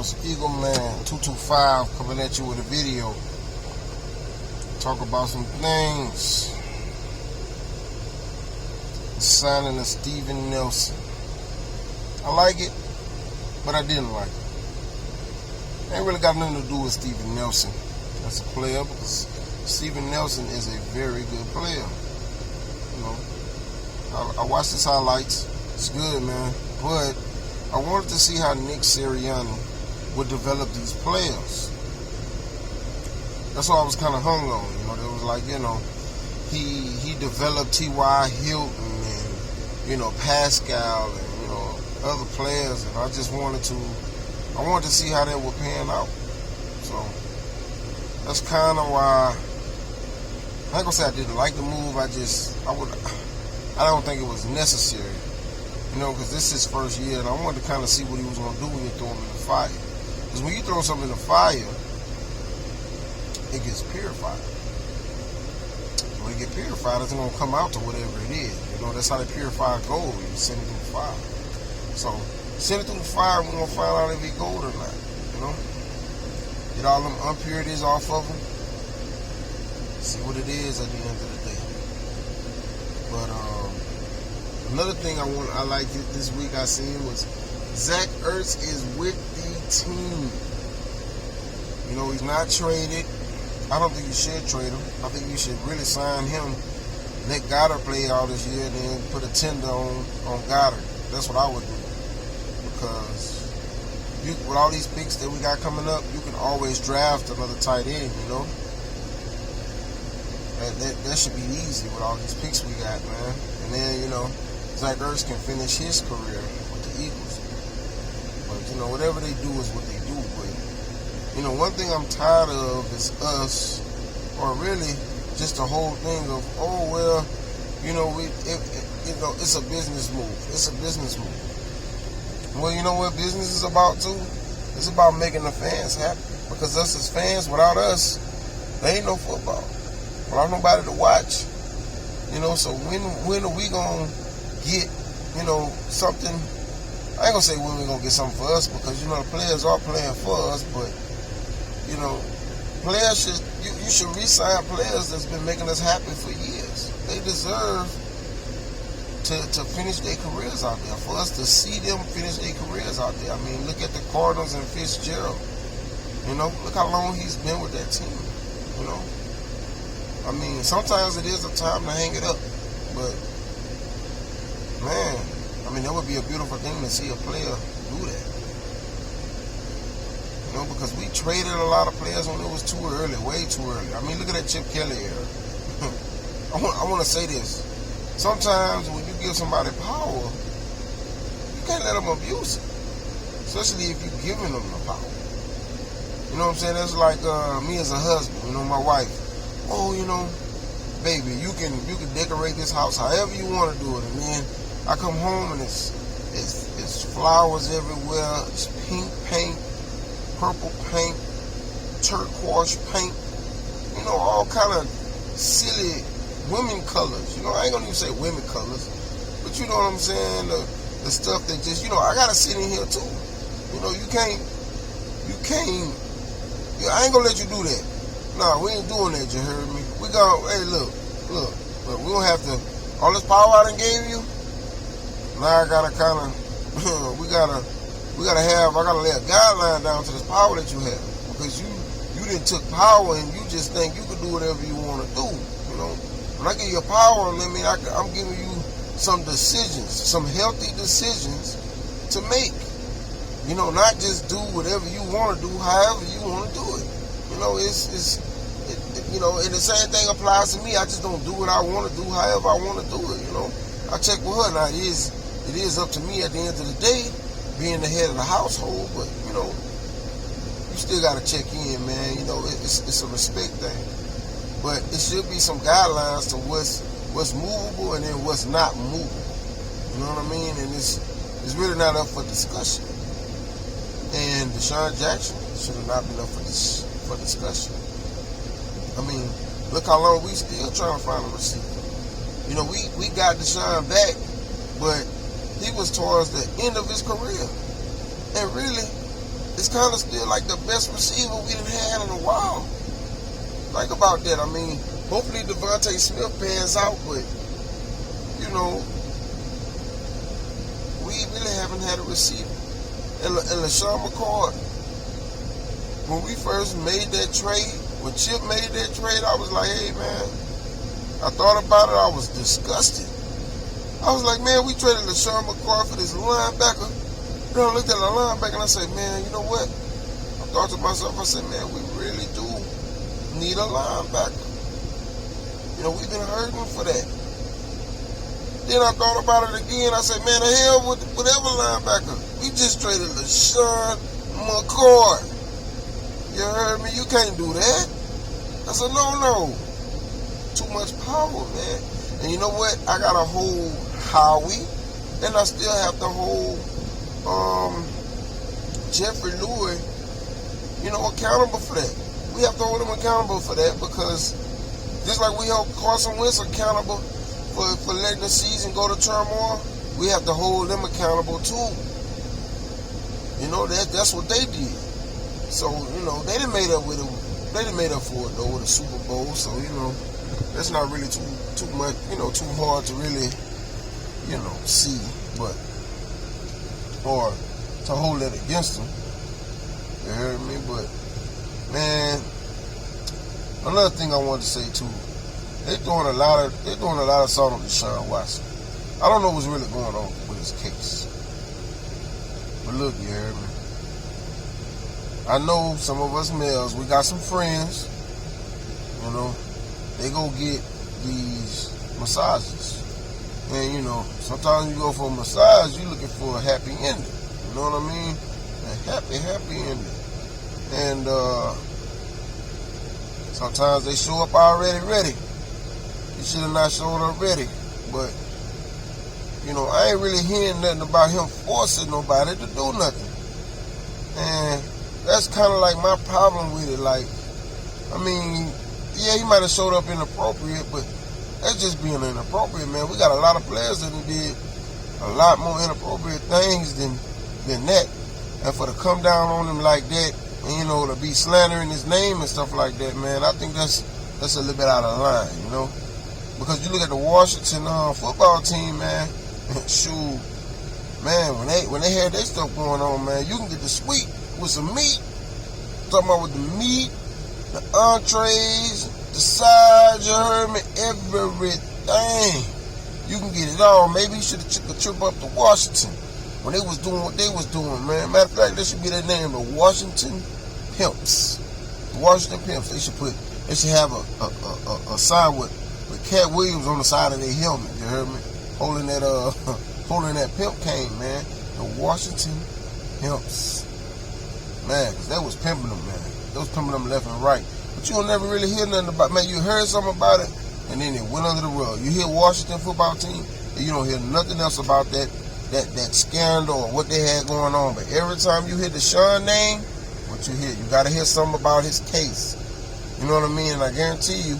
it's Eagle Man 225 coming at you with a video. Talk about some things. The signing of Steven Nelson. I like it, but I didn't like it. Ain't really got nothing to do with Steven Nelson as a player, because Steven Nelson is a very good player. You know, I watched his highlights. It's good, man. But I wanted to see how Nick Sirianni would develop these players. That's what I was kind of hung on. You know, it was like, you know, he developed T.Y. Hilton and, Pascal and, other players, and I wanted to see how that would pan out. So that's kind of why I ain't gonna say I didn't like the move. I don't think it was necessary, because this is his first year, and I wanted to kind of see what he was gonna do when you throw him in the fire. Because when you throw something in the fire, it gets purified. When it gets purified, it's gonna come out to whatever it is. That's how they purify gold. You send it through the fire. So send it through the fire, we're gonna find out if it's gold or not. Get all them impurities off of them. See what it is at the end of the day. But another thing I liked this week I seen was Zach Ertz is with the team. He's not traded. I don't think you should trade him. I think you should really sign him. Let Goddard play all this year, and then put a tender on Goddard. That's what I would do. Because with all these picks that we got coming up, you can always draft another tight end, That should be easy with all these picks we got, man. And then, Zach Ertz can finish his career with the Eagles. But, whatever they do is what they do. But, one thing I'm tired of is us, or really just the whole thing of, it's a business move. It's a business move. Well, you know what business is about too? It's about making the fans happy. Because us as fans, without us, there ain't no football. Without nobody to watch. So when are we going to get, something? I ain't going to say when we're going to get something for us, because, the players are playing for us, but, players you should re-sign players that's been making us happy for years. They deserve to finish their careers out there, for us to see them finish their careers out there. I mean, look at the Cardinals and Fitzgerald. Look how long he's been with that team. I mean, sometimes it is a time to hang it up, but man, that would be a beautiful thing to see a player do that. Because we traded a lot of players when it was too early, way too early. I mean, look at that Chip Kelly era. I want to say this. Sometimes when you give somebody power, you can't let them abuse it. Especially if you're giving them the power. You know what I'm saying? That's like me as a husband, my wife. Oh, baby, you can decorate this house however you want to do it. And then I come home and it's flowers everywhere. It's pink paint, purple paint, turquoise paint. All kind of silly women colors. I ain't gonna even say women colors, but you know what I'm saying, the stuff that just, I gotta sit in here too. You can't I ain't gonna let you do that. Nah, we ain't doing that, you heard me? We gonna, hey, look, we don't have to, all this power I done gave you, now I gotta kinda I gotta lay a guideline down to this power that you have, because you didn't took power and you just think you can do whatever you wanna do. When I give you power, I'm giving you some decisions, some healthy decisions to make. Not just do whatever you want to do, however you want to do it. And the same thing applies to me. I just don't do what I want to do, however I want to do it. I check with her. Now, it is up to me at the end of the day, being the head of the household, but, you still got to check in, man. It's a respect thing. But it should be some guidelines to what's movable and then what's not movable. You know what I mean? And it's really not up for discussion. And Deshaun Jackson should have not been up for discussion. I mean, look how long we still trying to find a receiver. We got Deshaun back, but he was towards the end of his career. And really, it's kind of still like the best receiver we done had in a while. Think about that. I mean, hopefully Devontae Smith pans out, but, you know, we really haven't had a receiver. And LaShawn McCoy, when we first made that trade, when Chip made that trade, I was like, hey, man, I thought about it. I was disgusted. I was like, man, we traded LaShawn McCoy for this linebacker. You know, I looked at the linebacker and I said, man, you know what? I thought to myself, I said, man, we really do need a linebacker. You know, we've been hurting for that. Then I thought about it again. I said, man, the hell with whatever linebacker. We just traded LaShawn McCoy. You heard me? You can't do that. I said, no. Too much power, man. And you know what? I got to hold Howie, and I still have to hold Jeffrey Lurie, you know, accountable for that. We have to hold him accountable for that, because just like we held Carson Wentz accountable for letting the season go to turmoil, we have to hold them accountable too. You know, that's what they did. So, you know, they done made up with it. They done made up for it though with the Super Bowl. So, you know, that's not really too much, you know, too hard to really, you know, see, but or to hold it against them. You heard me? But man, another thing I wanted to say too, they're doing a lot of salt on Deshaun Watson. I don't know what's really going on with his case. But look, you heard me? I know some of us males, we got some friends, you know, they go get these massages. And, you know, sometimes you go for a massage, you're looking for a happy ending. You know what I mean? A happy ending. And sometimes they show up already ready. You should have not showed up ready. But, you know, I ain't really hearing nothing about him forcing nobody to do nothing. And that's kind of like my problem with it. Like, I mean, yeah, he might have showed up inappropriate, but that's just being inappropriate, man. We got a lot of players that did a lot more inappropriate things than that. And for to come down on him like that, and, you know, to be slandering his name and stuff like that, man, I think that's a little bit out of line, you know. Because you look at the Washington football team, man, shoot, man, when they had their stuff going on, man, you can get the sweet with some meat. I'm talking about with the meat, the entrees, the sides, you heard me, everything. You can get it all. Maybe you should have took a trip up to Washington when they was doing what they was doing, man. Matter of fact, they should get their name, the Washington Pimps. The Washington Pimps. They should have a sign with Cat Williams on the side of their helmet. You heard me? Holding that pimp cane, man. The Washington Pimps. Man, because they was pimping them, man. They was pimping them left and right. But you don't never really hear nothing about, man, you heard something about it, and then it went under the rug. You hear Washington football team, and you don't hear nothing else about that scandal or what they had going on. But every time you hear the Deshaun name, what you hear, you got to hear something about his case. You know what I mean? And I guarantee you,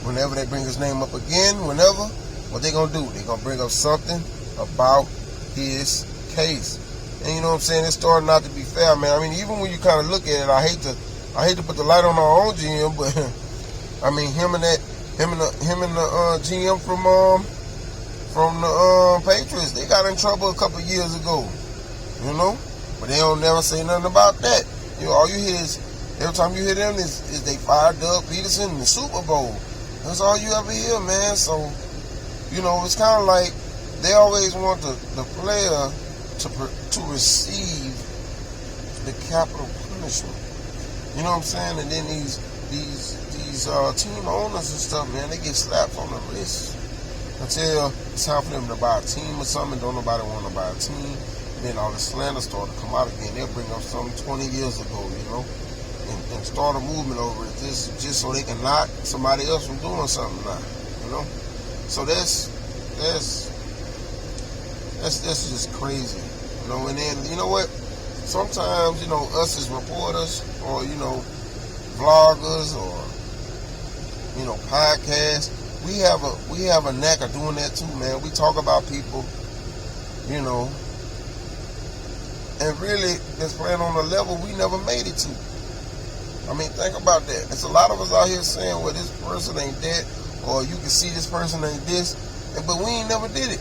whenever they bring his name up again, what they going to do? They going to bring up something about his case. And you know what I'm saying? It's starting not to be fair, man. I mean, even when you kind of look at it, I hate to put the light on our own GM, but I mean, him and the GM from the Patriots, they got in trouble a couple years ago, you know. But they don't never say nothing about that. You know, all you hear is every time you hear them is they fired Doug Peterson in the Super Bowl. That's all you ever hear, man. So, you know, it's kind of like they always want the player to receive the capital punishment. You know what I'm saying? And then these team owners and stuff, man, they get slapped on the wrist until it's time for them to buy a team or something. Don't nobody want to buy a team. And then all the slander start to come out again. They'll bring up something 20 years ago, you know, and start a movement over it just so they can knock somebody else from doing something now, you know. So that's just crazy, you know. And then, you know what? Sometimes, you know, us as reporters or, you know, vloggers or, you know, podcasts, we have a knack of doing that too, man. We talk about people, you know, and really is playing on a level we never made it to. I mean, think about that. There's a lot of us out here saying, well, this person ain't that, or you can see this person ain't this, but we ain't never did it.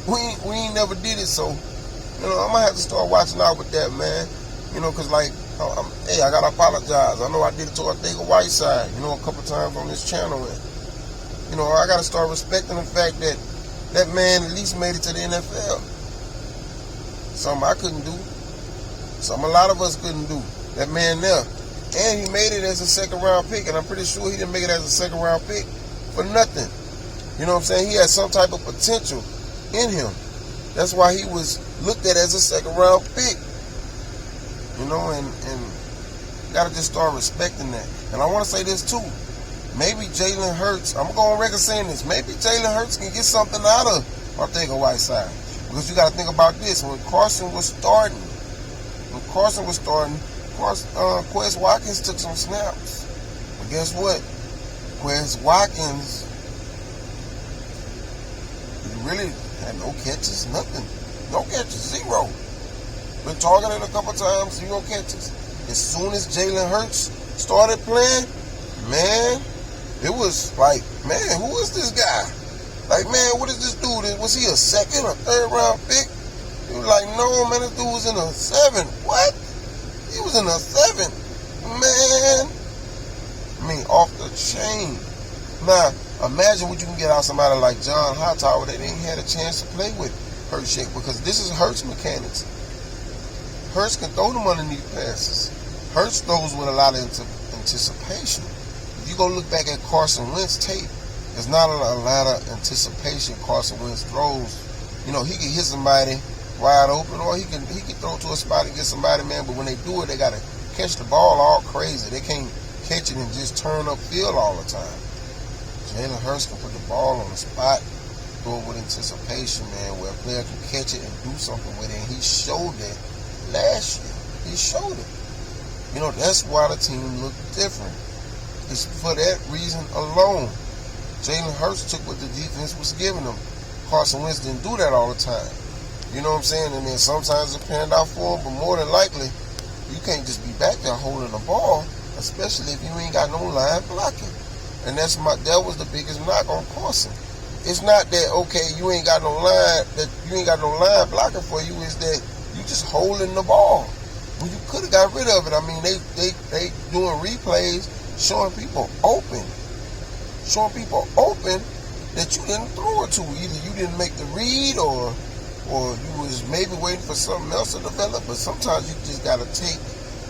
We ain't never did it, so, I'm going to have to start watching out with that, man. Because, like, hey, I got to apologize. I know I did it to Ortega Whiteside, a couple times on this channel. And, I got to start respecting the fact that that man at least made it to the NFL. Something I couldn't do. Something a lot of us couldn't do. That man there. And he made it as a second-round pick, and I'm pretty sure he didn't make it as a second-round pick for nothing. You know what I'm saying? He had some type of potential in him. That's why he was looked at as a second-round pick. And you got to just start respecting that. And I want to say this, too. Maybe Jalen Hurts, I'm going to go on record saying this, maybe Jalen Hurts can get something out of Ortega Whiteside. Because you got to think about this. When Carson was starting, Quez Watkins took some snaps. But guess what? Quez Watkins really had no catches, nothing. No catches, zero. Been targeted a couple times, zero catches. As soon as Jalen Hurts started playing, man, it was like, man, who is this guy? Like, man, what is this dude? Was he a second or third round pick? He was like, no, man, this dude was in a 7. What? He was in a 7. Man. I mean, off the chain. Now, imagine what you can get out of somebody like John Hightower that ain't had a chance to play with Hurts yet, because this is Hurts mechanics. Hurts can throw them underneath passes. Hurts throws with a lot of anticipation. If you go look back at Carson Wentz tape, there's not a lot of anticipation Carson Wentz throws. He can hit somebody wide open, or he can throw to a spot and get somebody, man. But when they do it, they got to catch the ball all crazy. They can't catch it and just turn upfield all the time. Jalen Hurts can put the ball on the spot, throw it with anticipation, man, where a player can catch it and do something with it. And he showed that last year. He showed it. That's why the team looked different. It's for that reason alone. Jalen Hurts took what the defense was giving him. Carson Wentz didn't do that all the time. You know what I'm saying? And then sometimes it panned out for him, but more than likely, you can't just be back there holding the ball, especially if you ain't got no line blocking. And that was the biggest knock on Carson. It's not that, okay, you ain't got no line blocking for you, is that you just holding the ball. Well, you could have got rid of it. I mean, they doing replays showing people open that you didn't throw it to. Either you didn't make the read, or you was maybe waiting for something else to develop. But sometimes you just got to take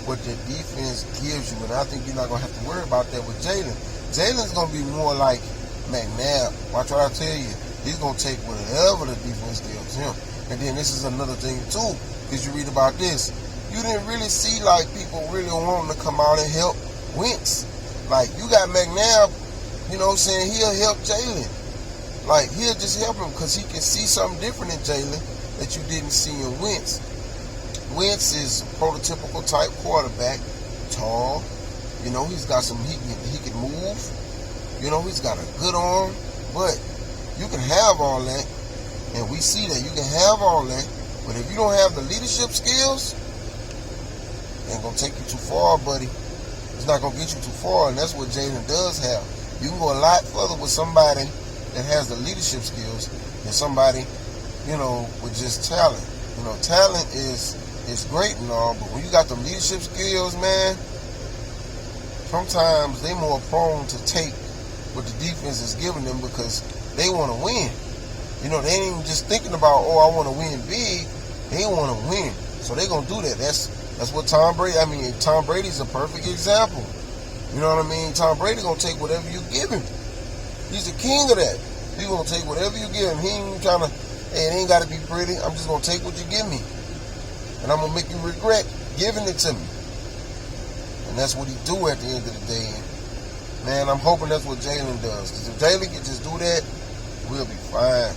what the defense gives you. And I think you're not going to have to worry about that with Jalen. Jalen's going to be more like McNabb. Watch what I tell you. He's going to take whatever the defense gives him. And then this is another thing, too, because you read about this. You didn't really see, like, people really wanting to come out and help Wentz. Like, you got McNabb, he'll help Jalen. Like, he'll just help him because he can see something different in Jalen that you didn't see in Wentz. Wentz is a prototypical type quarterback, tall. He's got he can move. He's got a good arm. But you can have all that, and we see that you can have all that. But if you don't have the leadership skills, it ain't gonna take you too far, buddy. It's not gonna get you too far, and that's what Jalen does have. You can go a lot further with somebody that has the leadership skills than somebody, with just talent. Talent is great and all, but when you got the leadership skills, man, sometimes they more prone to take what the defense is giving them because they want to win. They ain't even just thinking about, I want to win big. They want to win, so they gonna do that. That's what Tom Brady. I mean, Tom Brady's a perfect example. You know what I mean? Tom Brady gonna take whatever you give him. He's the king of that. He's gonna take whatever you give him. He ain't trying to, hey, it ain't gotta be pretty. I'm just gonna take what you give me. And I'm gonna make you regret giving it to me. And that's what he do at the end of the day. And, man, I'm hoping that's what Jalen does. Because if Jalen can just do that, we'll be fine.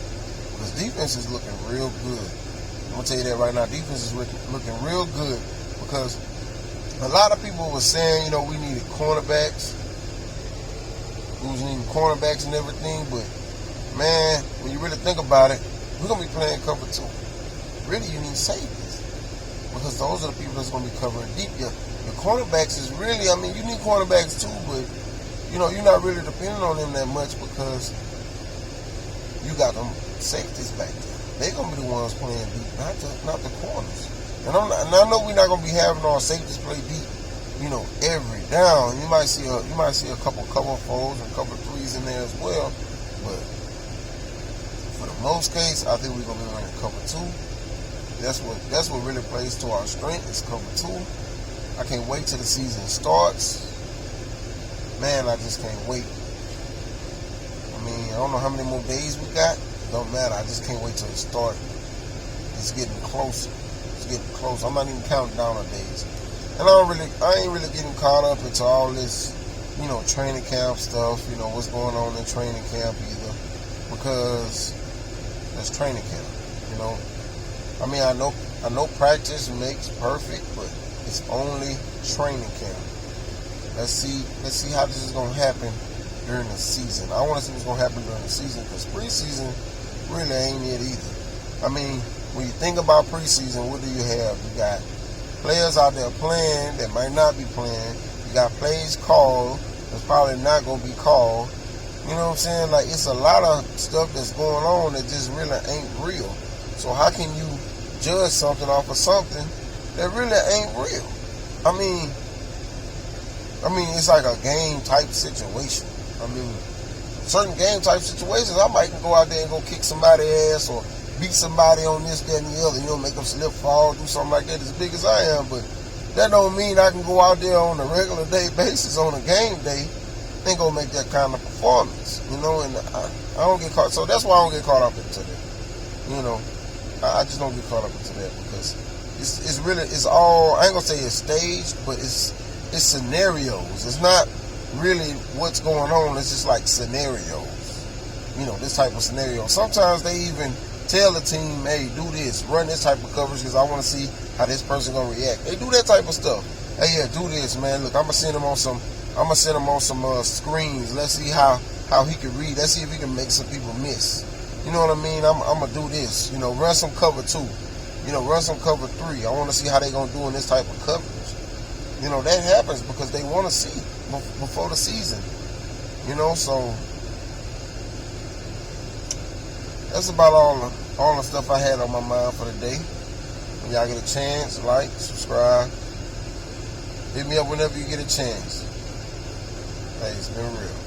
Because defense is looking real good. I'm gonna tell you that right now. Defense is looking real good. Because a lot of people were saying, we needed cornerbacks. We was needing cornerbacks and everything, but man, when you really think about it, we're gonna be playing cover 2. Really, you need safeties. because those are the people that's going to be covering deep. Your cornerbacks is really, I mean, you need cornerbacks too, but you know, you're not really depending on them that much because you got them safeties back there. They're going to be the ones playing deep, not the corners. And I know we're not going to be having our safeties play deep, you know, every down. You might see a couple cover fours and cover threes in there as well, but for the most case, I think we're going to be running cover two. That's what really plays to our strength is cover two. I can't wait till the season starts. Man, I just can't wait. I mean, I don't know how many more days we got. It don't matter. I just can't wait till it starts. It's getting closer. It's getting close. I'm not even counting down on days. And I ain't really getting caught up into all this, you know, training camp stuff, you know, what's going on in training camp either. Because that's training camp, you know. I mean, I know practice makes perfect, but it's only training camp. Let's see how this is gonna happen during the season. I want to see what's gonna happen during the season because preseason really ain't it either. I mean, when you think about preseason, what do you have? You got players out there playing that might not be playing. You got plays called that's probably not gonna be called. You know what I'm saying? Like, it's a lot of stuff that's going on that just really ain't real. So how can you judge something off of something that really ain't real? I mean, it's like a game type situation. I mean, certain game type situations, I might go out there and go kick somebody's ass or beat somebody on this, that, and the other. You know, make them slip, fall, do something like that as big as I am. But that don't mean I can go out there on a regular day basis on a game day and go make that kind of performance. You know, and I don't get caught. So that's why I don't get caught up into that. You know, I just don't get caught up into that because it's all, I ain't gonna say it's staged, but it's scenarios. It's not really what's going on. It's just like scenarios. You know, this type of scenario. Sometimes they even tell the team, hey, do this, run this type of coverage because I want to see how this person gonna react. They do that type of stuff. Hey, yeah, do this, man. Look, I'm gonna send him on some screens. Let's see how he can read. Let's see if he can make some people miss. You know what I mean? I'm gonna do this. You know, run some cover 2. You know, run some cover 3. I want to see how they gonna do in this type of coverage. You know, that happens because they want to see before the season. You know, so that's about all the stuff I had on my mind for the day. When y'all get a chance, like, subscribe. Hit me up whenever you get a chance. Hey, it's been real.